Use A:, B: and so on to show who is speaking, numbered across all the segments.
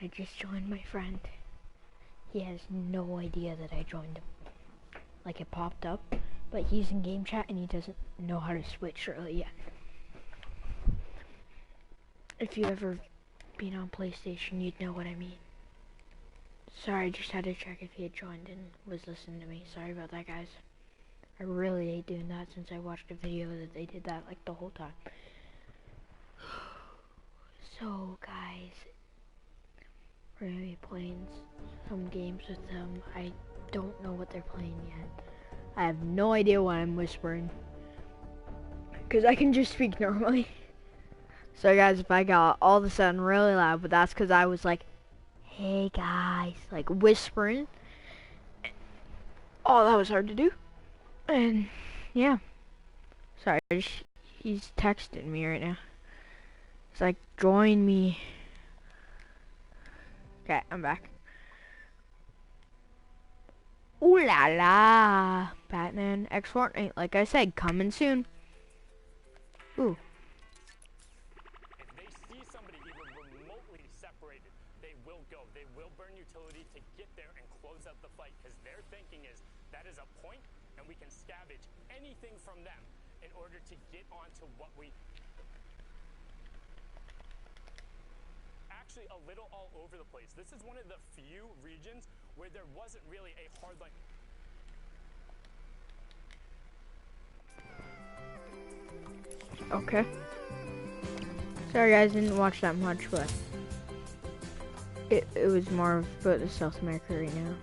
A: I just joined my friend. He has no idea that I joined him. Like, it popped up, but he's in game chat and he doesn't know how to switch really yet. If you ever been on PlayStation, you'd know what I mean. Sorry, I just had to check if he had joined and was listening to me. Sorry about that, guys. I really hate doing that since I watched a video that they did that like the whole time. So, guys, we're gonna be playing some games with them. I don't know what they're playing yet. I have no idea why I'm whispering, because I can just speak normally. So guys, if I got all of a sudden really loud, but that's because I was like, hey guys, like whispering. Oh, that was hard to do. And yeah, sorry, he's texting me right now. He's like, join me. Okay, I'm back. Ooh la la, Batman X Fortnite, like I said, coming soon. Ooh.
B: If they see somebody even remotely separated, they will go. They will burn utility to get there and close out the fight, because their thinking is that is a point and we can scavenge anything from them in order to get onto what we... Actually a little all over the place. This is one of the few regions where there wasn't really a hard line.
A: Okay. Sorry guys, didn't watch that much, but it was more about the South America right now.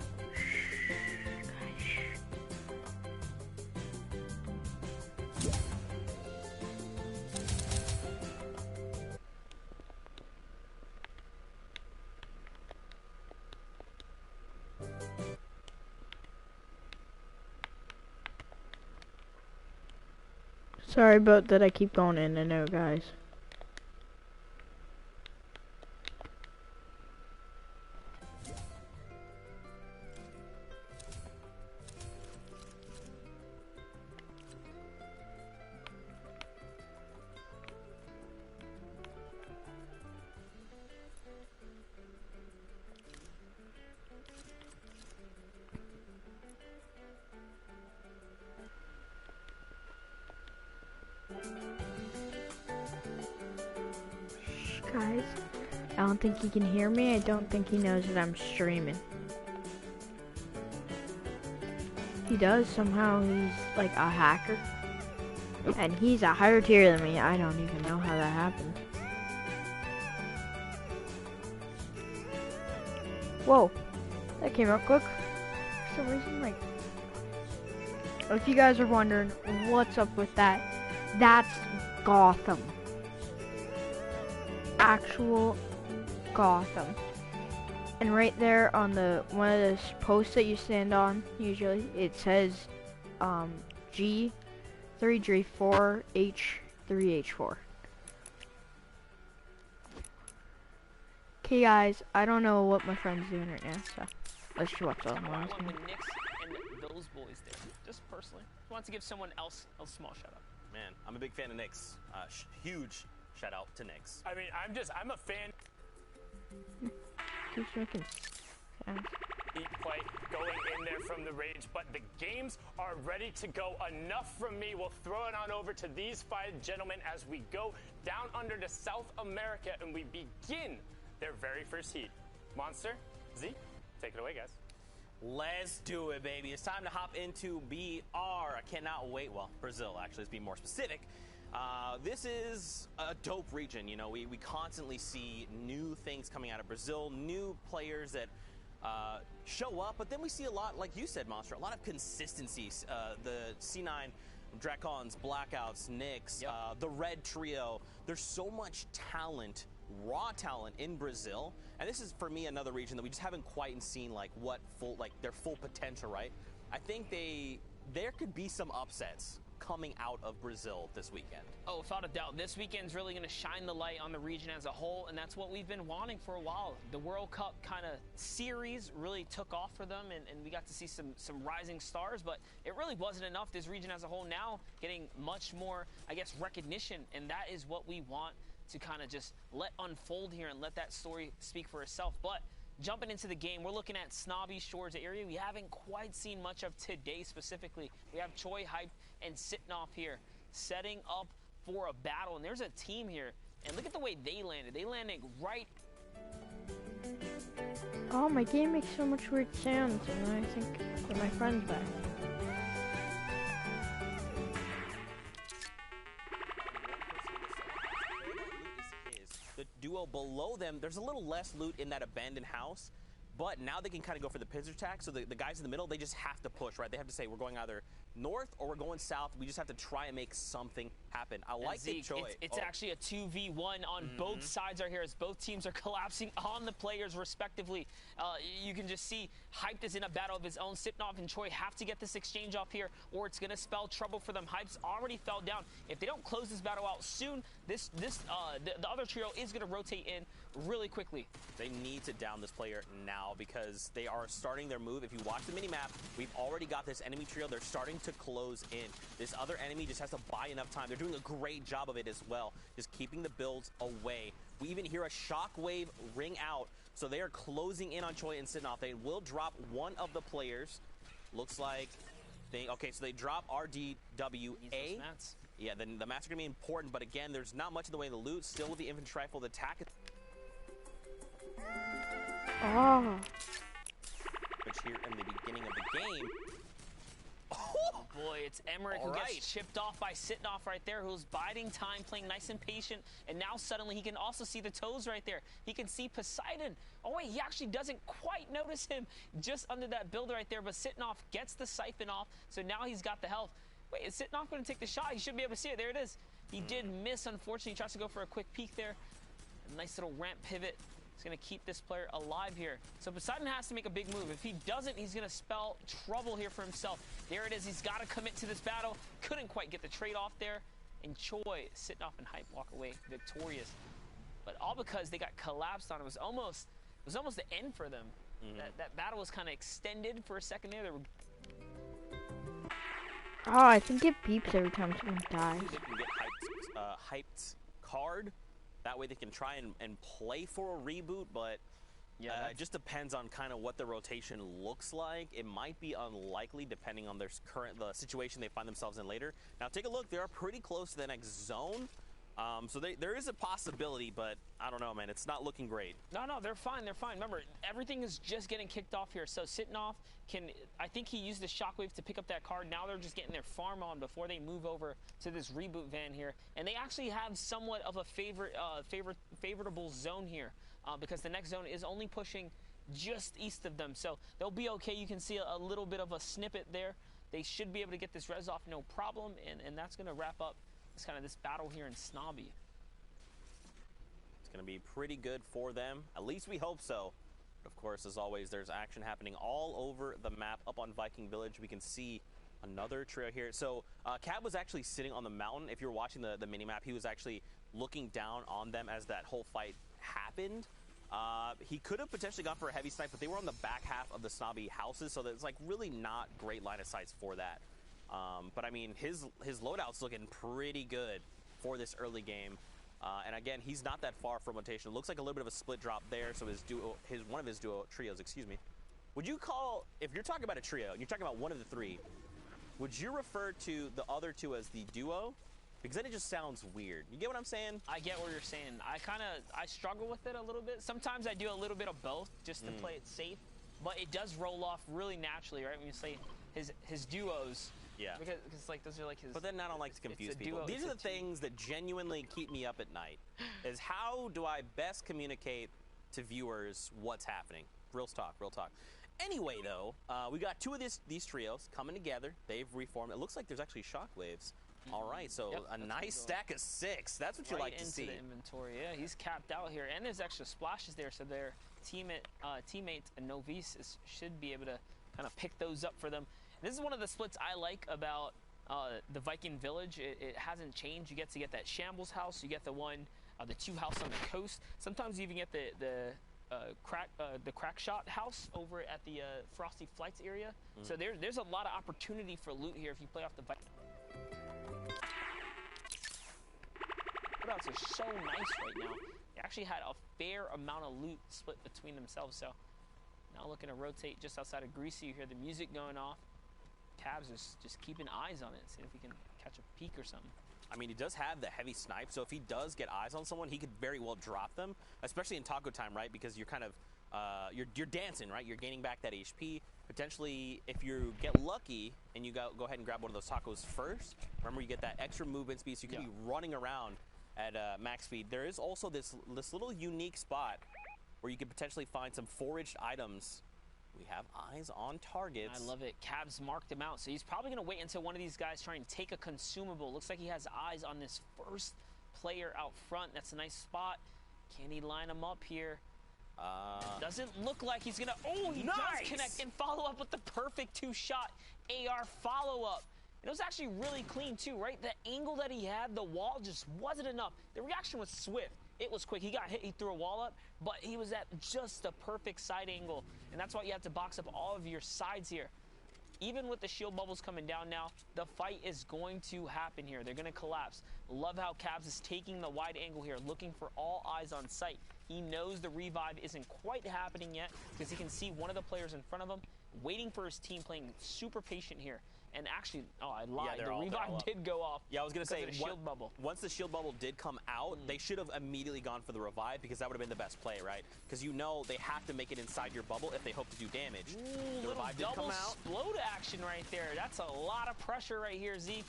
A: Sorry about that, I keep going in and out, guys. Guys, I don't think he can hear me. I don't think he knows that I'm streaming. He does somehow. He's like a hacker. And he's a higher tier than me. I don't even know how that happened. Whoa, that came out quick. For some reason, like, if you guys are wondering what's up with that, that's Gotham. Actual Gotham. And right there on the one of the posts that you stand on, usually it says G3G4H3H4. Okay guys, I don't know what my friend's doing right now, so let's just watch all the
C: I want the Knicks and those boys there. Just personally. I want to give someone else a small shout out.
D: Man, I'm a big fan of Knicks. Huge shout out to Knicks.
B: I mean, I'm a fan.
A: Keeps making sounds.
B: Play going in there from the rage, but the games are ready to go. Enough from me. We'll throw it on over to these five gentlemen as we go down under to South America and we begin their very first heat. Monster, Z, take it away, guys.
D: Let's do it, baby. It's time to hop into BR. I cannot wait. Well, Brazil, actually, let's be more specific. This is a dope region. You know, we constantly see new things coming out of Brazil, new players that show up, but then we see a lot, like you said, Monster, a lot of consistencies. The C9 Drakons, Blackouts, Knicks, the Red Trio. There's so much talent, raw talent in Brazil, and this is for me another region that we just haven't quite seen like their full potential, right? I think there could be some upsets coming out of Brazil this weekend.
C: Oh, without a doubt, this weekend's really going to shine the light on the region as a whole, and that's what we've been wanting for a while. The World Cup kind of series really took off for them, and we got to see some rising stars, but it really wasn't enough. This region as a whole now getting much more, I guess, recognition, and that is what we want to kind of just let unfold here and let that story speak for itself. But jumping into the game, we're looking at Snobby Shores area. We haven't quite seen much of today specifically. We have Choi, Hype, and Sitnoff here setting up for a battle. And there's a team here. And look at the way they landed. They landed right.
A: Oh, my game makes so much weird sounds, and I think that my friend's back.
D: The duo below them, there's a little less loot in that abandoned house, but now they can kind of go for the pincer attack. So the guys in the middle, they just have to push, right? They have to say, we're going either north or we're going south. We just have to try and make something happen. I like the Choi.
C: It's actually a 2v1 on both sides right here as both teams are collapsing on the players respectively. You can just see Hyped is in a battle of his own. Sitnoff and Choi have to get this exchange off here or it's going to spell trouble for them. Hype's already fell down. If they don't close this battle out soon, the other trio is going to rotate in really quickly.
D: They need to down this player now because they are starting their move. If you watch the mini-map, we've already got this enemy trio. They're starting to close in. This other enemy just has to buy enough time. They're doing a great job of it as well, just keeping the builds away. We even hear a shockwave ring out, so they are closing in on Choi and Sitnoff. They will drop one of the players. Looks like okay, so they drop RDWA. Yeah, then the mats are going to be important, but again, there's not much in the way of the loot. Still with the infantry rifle, the attack.
A: Oh.
D: Which here in the beginning of the game.
C: Oh boy, it's Emmerich who gets chipped off by Sitnoff right there, who's biding time, playing nice and patient, and now suddenly he can also see the toes right there. He can see Poseidon. Oh wait, he actually doesn't quite notice him just under that build right there, but Sitnoff gets the siphon off, so now he's got the health. Wait, is Sitnoff going to take the shot? He should be able to see it. There it is. He did miss, unfortunately. He tries to go for a quick peek there. A nice little ramp pivot. He's going to keep this player alive here. So Poseidon has to make a big move. If he doesn't, he's going to spell trouble here for himself. There it is. He's got to commit to this battle. Couldn't quite get the trade off there. And Choi, Sitnoff and Hype walk away victorious. But all because they got collapsed on. It was almost the end for them. That battle was kind of extended for a second there. They were...
A: Oh, I think it beeps every time someone dies.
D: They can get Hyped card. That way they can try and play for a reboot, but yeah, it just depends on kind of what the rotation looks like. It might be unlikely depending on the situation they find themselves in later. Now take a look, they are pretty close to the next zone. So there is a possibility, but I don't know, man. It's not looking great.
C: No, they're fine. They're fine. Remember, everything is just getting kicked off here. So Sitnoff I think he used the shockwave to pick up that card. Now they're just getting their farm on before they move over to this reboot van here. And they actually have somewhat of a favorable zone here because the next zone is only pushing just east of them. So they'll be okay. You can see a little bit of a snippet there. They should be able to get this res off no problem. And that's going to wrap up this battle here in Snobby.
D: It's going to be pretty good for them. At least we hope so. But of course, as always, there's action happening all over the map. Up on Viking Village, we can see another trio here. So Cat was actually sitting on the mountain. If you're watching the mini-map, he was actually looking down on them as that whole fight happened. He could have potentially gone for a heavy snipe, but they were on the back half of the Snobby houses, so there's like really not great line of sights for that. But I mean, his loadout's looking pretty good for this early game. And again, he's not that far from rotation. It looks like a little bit of a split drop there. So one of his trios, excuse me. Would you call, if you're talking about a trio, and you're talking about one of the three, would you refer to the other two as the duo? Because then it just sounds weird. You get what I'm saying?
C: I get what you're saying. I struggle with it a little bit. Sometimes I do a little bit of both just to play it safe. But it does roll off really naturally, right? When you say his duos.
D: Yeah.
C: Because like those are like his.
D: But then I don't like to confuse people. These are the things that genuinely keep me up at night. Is how do I best communicate to viewers what's happening? Real talk. Anyway, though, we got two of these trios coming together. They've reformed. It looks like there's actually shockwaves. All right, so a nice stack of 6. That's what you like to see.
C: Into the inventory. Yeah, he's capped out here, and there's extra splashes there, so their teammate Novice should be able to kind of pick those up for them. This is one of the splits I like about the Viking Village. It hasn't changed. You get that Shambles house. You get the two house on the coast. Sometimes you even get the crack shot house over at the Frosty Flights area. So there's a lot of opportunity for loot here if you play off the Viking. loadouts are so nice right now. They actually had a fair amount of loot split between themselves. So now looking to rotate just outside of Greasy. You hear the music going off. Cavs is just keeping eyes on it, seeing if we can catch a peek or something.
D: I mean, he does have the heavy snipe, so if he does get eyes on someone, he could very well drop them, especially in taco time, right? Because you're kind of, you're dancing, right? You're gaining back that HP. Potentially, if you get lucky and you go ahead and grab one of those tacos first, remember you get that extra movement speed, so you can be running around at max speed. There is also this little unique spot where you could potentially find some foraged items. We have eyes on targets.
C: I love it. Cavs marked him out, so he's probably going to wait until one of these guys try and take a consumable. Looks like he has eyes on this first player out front. That's a nice spot. Can he line him up here? Doesn't look like he's going to... Oh, he does connect and follow up with the perfect two-shot AR follow-up. It was actually really clean, too, right? The angle that he had, the wall just wasn't enough. The reaction was swift. It was quick. He got hit. He threw a wall up, but he was at just the perfect side angle, and that's why you have to box up all of your sides here. Even with the shield bubbles coming down now, the fight is going to happen here. They're going to collapse. Love how Cavs is taking the wide angle here, looking for all eyes on sight. He knows the revive isn't quite happening yet because he can see one of the players in front of him waiting for his team, playing super patient here. And actually, oh, I lied.
D: Yeah,
C: the revive did go off.
D: Yeah, I was going to say,
C: the shield bubble.
D: Once the shield bubble did come out, they should have immediately gone for the revive because that would have been the best play, right? Because you know they have to make it inside your bubble if they hope to do damage.
C: Ooh,
D: the revive did come out.
C: Explode action right there. That's a lot of pressure right here, Zeke.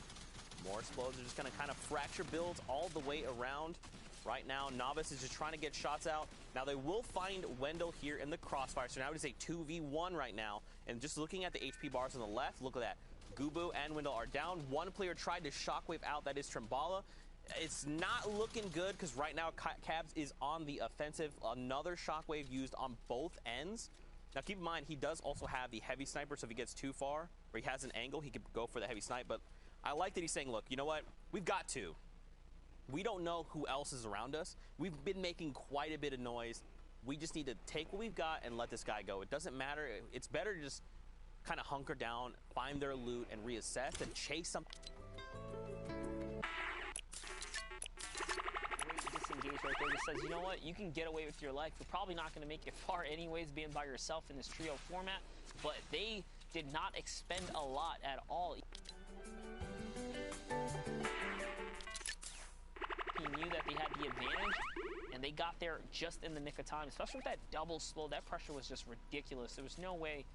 D: More explodes are just going to kind of fracture builds all the way around. Right now, Novice is just trying to get shots out. Now, they will find Wendell here in the crossfire. So now it is a 2v1 right now. And just looking at the HP bars on the left, look at that. Gubu and Wendell are down. One player tried to shockwave out. That is Trimbala. It's not looking good because right now Cavs is on the offensive. Another shockwave used on both ends. Now, keep in mind, he does also have the heavy sniper, so if he gets too far or he has an angle, he could go for the heavy snipe. But I like that he's saying, look, you know what? We've got two. We don't know who else is around us. We've been making quite a bit of noise. We just need to take what we've got and let this guy go. It doesn't matter. It's better to just kind of hunker down, find their loot, and reassess and chase some.
C: Great disengage right there. Just says, you know what? You can get away with your life. You're probably not going to make it far anyways, being by yourself in this trio format. But they did not expend a lot at all. He knew that they had the advantage, and they got there just in the nick of time, especially with that double slow. That pressure was just ridiculous. There was no way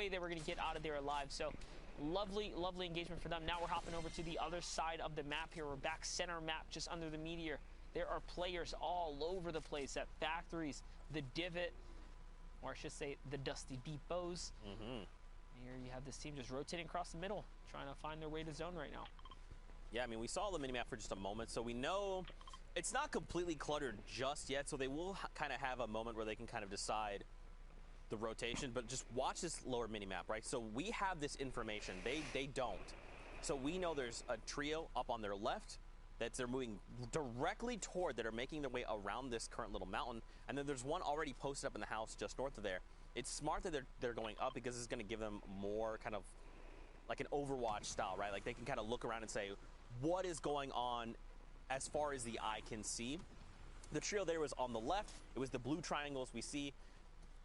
C: they were going to get out of there alive. So lovely engagement for them. Now we're hopping over to the other side of the map here. We're back center map just under the meteor. There are players all over the place at factories, the divot, or I should say the dusty depots. Here you have this team just rotating across the middle, trying to find their way to zone right now.
D: Yeah, I mean, we saw the minimap for just a moment, so we know it's not completely cluttered just yet, so they will kind of have a moment where they can kind of decide the rotation, but just watch this lower minimap, right? So we have this information. They don't. So we know there's a trio up on their left that they're moving directly toward, that are making their way around this current little mountain, and then there's one already posted up in the house just north of there. It's smart that they're going up because it's going to give them more kind of like an Overwatch style, right? Like they can kind of look around and say, what is going on as far as the eye can see? The trio there was on the left. It was the blue triangles we see.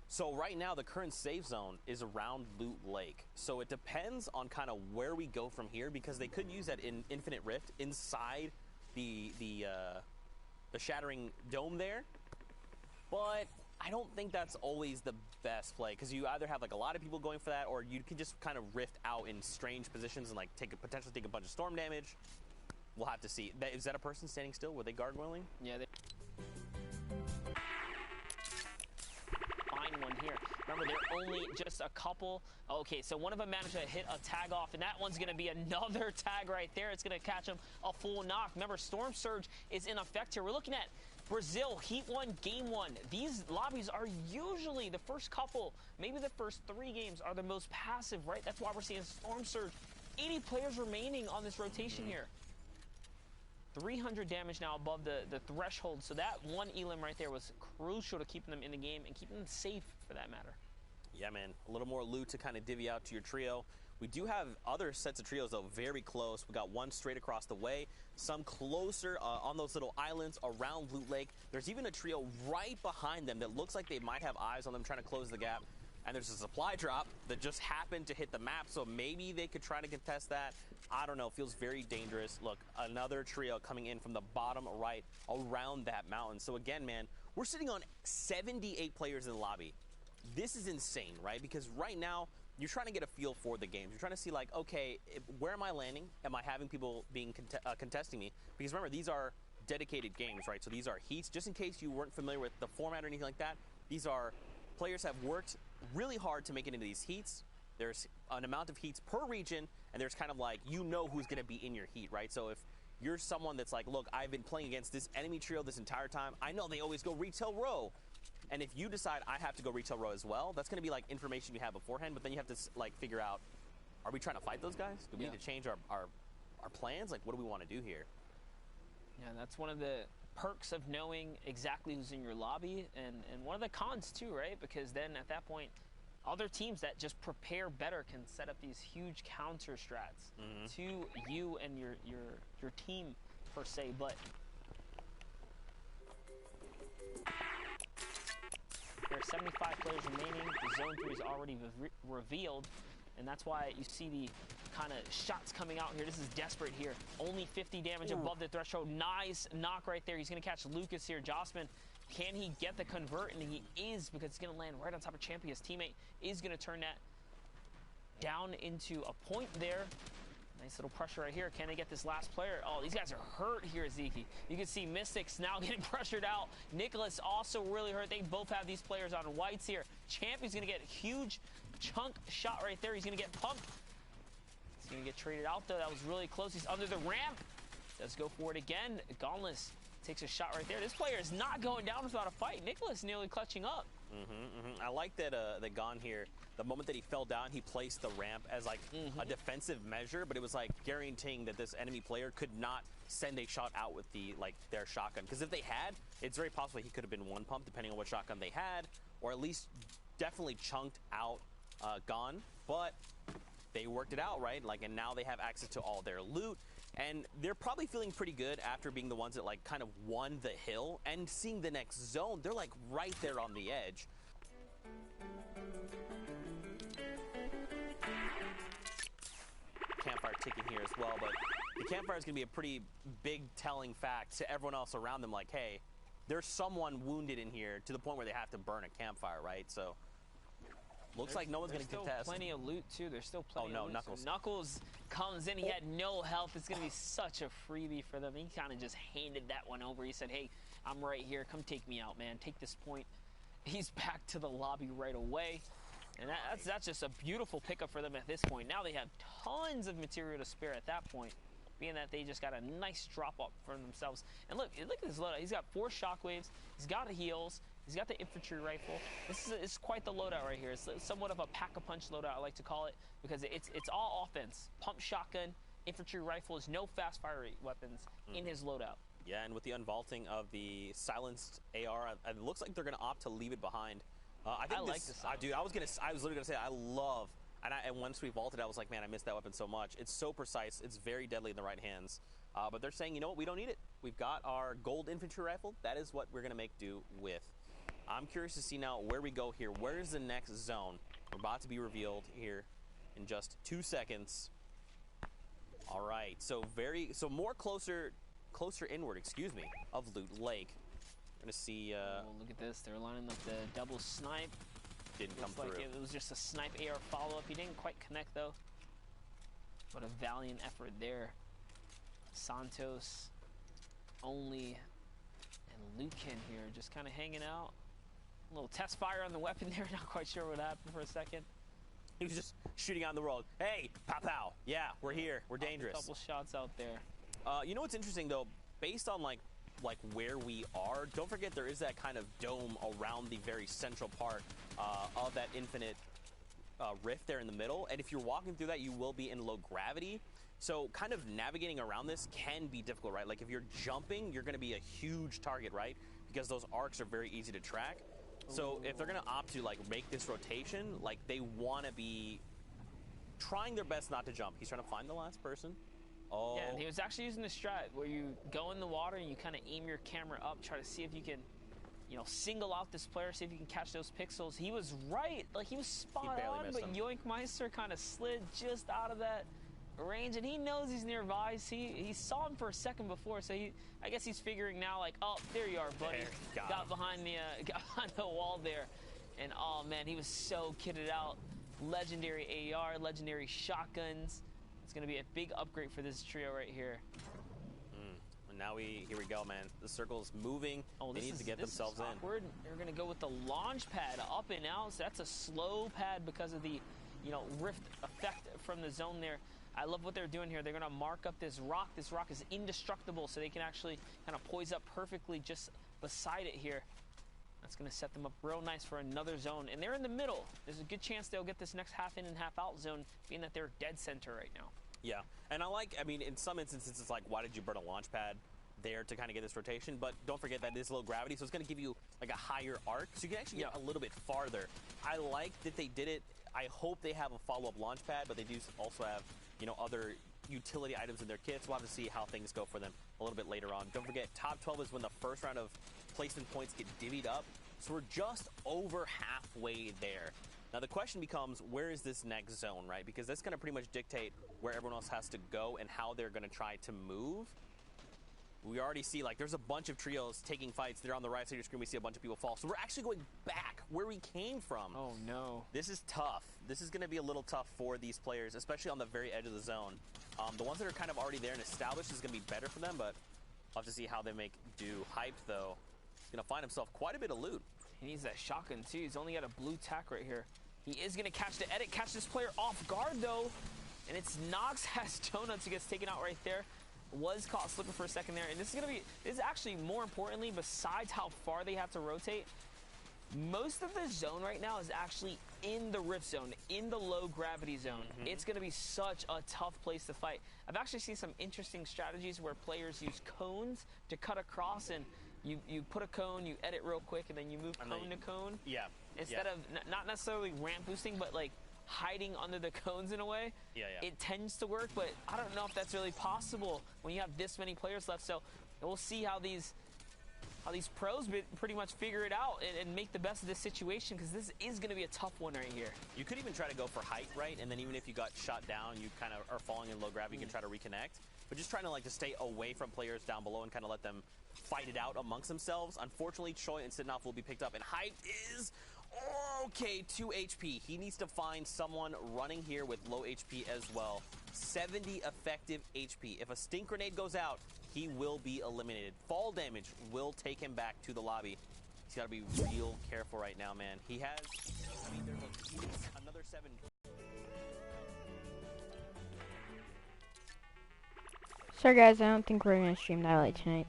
D: So right now, the current safe zone is around Loot Lake. So it depends on kind of where we go from here, because they could use that in Infinite Rift inside the Shattering Dome there. But I don't think that's always the best play, because you either have like a lot of people going for that, or you can just kind of rift out in strange positions and like potentially take a bunch of storm damage. We'll have to see. Is that a person standing still? Were they gargoyling?
C: Yeah, they find one here. Remember, they're only just a couple. Okay, so one of them managed to hit a tag off, and that one's going to be another tag right there. It's going to catch him a full knock. Remember, Storm Surge is in effect here. We're looking at Brazil, Heat 1, Game 1. These lobbies are usually the first couple, maybe the first 3 games are the most passive, right? That's why we're seeing Storm Surge. 80 players remaining on this rotation here. 300 damage now above the threshold. So that one elim right there was crucial to keeping them in the game and keeping them safe for that matter.
D: Yeah, man. A little more loot to kind of divvy out to your trio. We do have other sets of trios, though, very close. We got one straight across the way, some closer on those little islands around Loot Lake. There's even a trio right behind them that looks like they might have eyes on them trying to close the gap. And there's a supply drop that just happened to hit the map, so maybe they could try to contest that. I don't know. Feels very dangerous. Look, another trio coming in from the bottom right around that mountain. So again, man, we're sitting on 78 players in the lobby. This is insane, right? Because right now, you're trying to get a feel for the games. You're trying to see, like, okay, where am I landing? Am I having people being contesting me? Because remember, these are dedicated games, right? So these are heats. Just in case you weren't familiar with the format or anything like that, these are players have worked really hard to make it into these heats. There's an amount of heats per region, and there's kind of like, you know who's going to be in your heat, right? So if you're someone that's like, look, I've been playing against this enemy trio this entire time. I know they always go retail row. And if you decide I have to go retail row as well, that's going to be like information you have beforehand, but then you have to like figure out, are we trying to fight those guys? Do we need to change our plans? Like, what do we want to do here?
C: Yeah, that's one of the perks of knowing exactly who's in your lobby, and one of the cons too, right? Because then at that point, other teams that just prepare better can set up these huge counter strats to you and your team per se. But there are 75 players remaining. The Zone 3 is already revealed, and that's why you see the kind of shots coming out here. This is desperate here. Only 50 damage above the threshold. Nice knock right there. He's going to catch Lucas here. Jossman, can he get the convert? And he is, because it's going to land right on top of Champion. His teammate is going to turn that down into a point there. Nice little pressure right here. Can they get this last player? Oh, these guys are hurt here, Zeke. You can see Mystics now getting pressured out. Nicholas also really hurt. They both have these players on whites here. Champion's going to get a huge chunk shot right there. He's going to get pumped. He's going to get traded out, though. That was really close. He's under the ramp. Does go for it again. Gonless takes a shot right there. This player is not going down without a fight. Nicholas nearly clutching up.
D: I like that that Gon here, the moment that he fell down, he placed the ramp as like a defensive measure, but it was like guaranteeing that this enemy player could not send a shot out with the their shotgun. Because if they had, it's very possible he could have been one pump depending on what shotgun they had, or at least definitely chunked out Gon. But they worked it out, right? Like, and now they have access to all their loot. And they're probably feeling pretty good after being the ones that like kind of won the hill and seeing the next zone. They're like right there on the edge. Campfire ticking here as well, but the campfire is going to be a pretty big telling fact to everyone else around them. Like, hey, there's someone wounded in here to the point where they have to burn a campfire, right? So looks like no one's going to contest.
C: There's still plenty of loot, too. There's still plenty of loot.
D: Knuckles.
C: So Knuckles comes in. He had no health. It's going to be such a freebie for them. He kind of just handed that one over. He said, hey, I'm right here. Come take me out, man. Take this point. He's back to the lobby right away. And that's just a beautiful pickup for them at this point. Now they have tons of material to spare at that point, being that they just got a nice drop up for themselves. And look at this loadout. He's got 4 shockwaves. He's got the heals. He's got the infantry rifle. It's quite the loadout right here. It's somewhat of a pack-a-punch loadout, I like to call it, because it's all offense. Pump shotgun, infantry rifles, no fast-fire weapons in his loadout.
D: Yeah, and with the unvaulting of the silenced AR, it looks like they're going to opt to leave it behind. I like this. Dude, I was literally gonna say I love, and once we vaulted, I was like, man, I missed that weapon so much. It's so precise. It's very deadly in the right hands. But they're saying, you know what? We don't need it. We've got our gold infantry rifle. That is what we're gonna make do with. I'm curious to see now where we go here. Where is the next zone? We're about to be revealed here in just 2 seconds. All right. So more closer inward. Excuse me, of Loot Lake. We're gonna see.
C: Oh, look at this. They're lining up the double snipe.
D: Didn't come through.
C: It was just a snipe AR follow-up. He didn't quite connect, though. What a valiant effort there. Santos, Only, and Lucan here just kind of hanging out. A little test fire on the weapon there. Not quite sure what happened for a second.
D: He was just shooting out in the world. Hey, pow pow. Yeah, we're here. We're dangerous.
C: A couple shots out there.
D: You know what's interesting, though? Based on, like where we are, don't forget there is that kind of dome around the very central part of that infinite rift there in the middle. And if you're walking through that, you will be in low gravity. So kind of navigating around this can be difficult, right? Like if you're jumping, you're going to be a huge target, right? Because those arcs are very easy to track. So if they're going to opt to like make this rotation, like they want to be trying their best not to jump. He's trying to find the last person. Oh.
C: Yeah, and he was actually using the strat where you go in the water and you kind of aim your camera up, try to see if you can, you know, single out this player, see if you can catch those pixels. He was right. Like, he was spot on, but Yoinkmeister kind of slid just out of that range, and he knows he's nearby. He saw him for a second before, so I guess he's figuring now, like, oh, there you are, buddy. Got behind the wall there, and oh man, he was so kitted out. Legendary AR, legendary shotguns. It's gonna be a big upgrade for this trio right here.
D: And now here we go, man. The circle's moving.
C: Oh,
D: they need to get themselves in.
C: Awkward. They're gonna go with the launch pad up and out. So that's a slow pad because of the, you know, rift effect from the zone there. I love what they're doing here. They're gonna mark up this rock. This rock is indestructible, so they can actually kind of poise up perfectly just beside it here. That's gonna set them up real nice for another zone. And they're in the middle. There's a good chance they'll get this next half in and half out zone, being that they're dead center right now.
D: Yeah, and I mean, in some instances, it's like, why did you burn a launch pad there to kind of get this rotation? But don't forget that it is low gravity, so it's going to give you like a higher arc, so you can actually get a little bit farther. I like that they did it. I hope they have a follow-up launch pad, but they do also have, you know, other utility items in their kits. We'll have to see how things go for them a little bit later on. Don't forget, top 12 is when the first round of placement points get divvied up, so we're just over halfway there. Now the question becomes, where is this next zone, right? Because that's going to pretty much dictate where everyone else has to go and how they're going to try to move. We already see, like, there's a bunch of trios taking fights. They're on the right side of your screen. We see a bunch of people fall. So we're actually going back where we came from.
C: Oh, no.
D: This is tough. This is going to be a little tough for these players, especially on the very edge of the zone. The ones that are kind of already there and established is going to be better for them, but we'll have to see how they make do. Hype, though, is going to find himself quite a bit of loot.
C: He needs that shotgun, too. He's only got a blue tack right here. He is going to catch the edit, catch this player off guard, though. And it's Nox has Donuts who gets taken out right there. Was caught slipping for a second there. And this is actually, more importantly, besides how far they have to rotate, most of the zone right now is actually in the rift zone, in the low gravity zone. It's going to be such a tough place to fight. I've actually seen some interesting strategies where players use cones to cut across, and you put a cone, you edit real quick, and then you move cone to cone.
D: Yeah.
C: Instead of not necessarily ramp boosting, but like hiding under the cones in a way. It tends to work, but I don't know if that's really possible when you have this many players left. So we'll see how these pros pretty much figure it out and make the best of this situation, because this is going to be a tough one right here.
D: You could even try to go for height, right? And then even if you got shot down, you kind of are falling in low gravity, you can try to reconnect. But just trying to like to stay away from players down below and kind of let them fight it out amongst themselves. Unfortunately, Choi and Sidnoff will be picked up, and height is okay, 2 HP. He needs to find someone running here with low HP as well. 70 effective HP. If a stink grenade goes out, he will be eliminated. Fall damage will take him back to the lobby. He's got to be real careful right now, man. He has, I mean, there's another 7.
A: Sorry guys, I don't think we're gonna stream that late tonight.